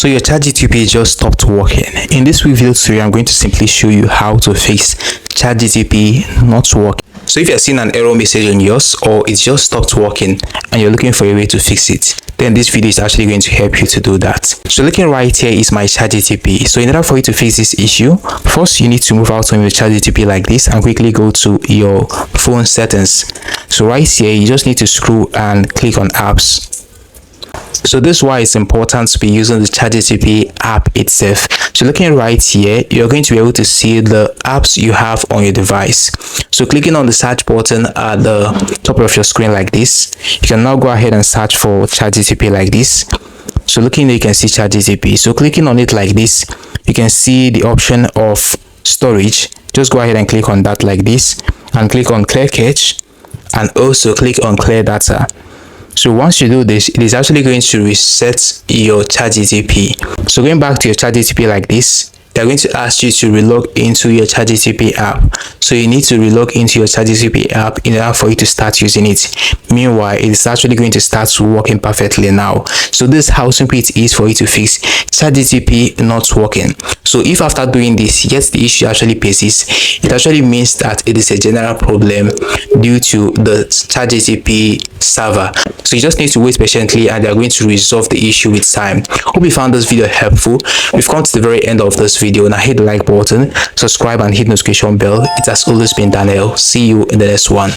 So your ChatGPT just stopped working. In this review tutorial, I'm going to simply show you how to fix ChatGPT not working. So if you're seeing an error message on yours or it just stopped working and you're looking for a way to fix it, then this video is actually going to help you to do that. So looking right here is my ChatGPT. So in order for you to fix this issue, first you need to move out on your ChatGPT like this and quickly go to your phone settings. So right here, you just need to scroll and click on apps. So this is why it's important to be using the ChatGPT app itself. So looking right here, you're going to be able to see the apps you have on your device. So clicking on the search button at the top of your screen like this, you can now go ahead and search for ChatGPT like this. So looking there, you can see ChatGPT. So clicking on it like this, you can see the option of storage. Just go ahead and click on that like this and click on clear cache and also click on clear data. So once you do this, it is actually going to reset your ChatGPT. So going back to your ChatGPT like this, they're going to ask you to relog into your ChatGPT app. So you need to relog into your ChatGPT app in order for you to start using it. Meanwhile, it is actually going to start working perfectly now. So this is how simple it is for you to fix ChatGPT not working. So if after doing this, yet the issue actually persists, it actually means that it is a general problem due to the ChatGPT server. So you just need to wait patiently and they're going to resolve the issue with time. Hope you found this video helpful. We've come to the very end of this video. Now hit the like button, subscribe and hit notification bell. It has always been Daniel. See you in the next one.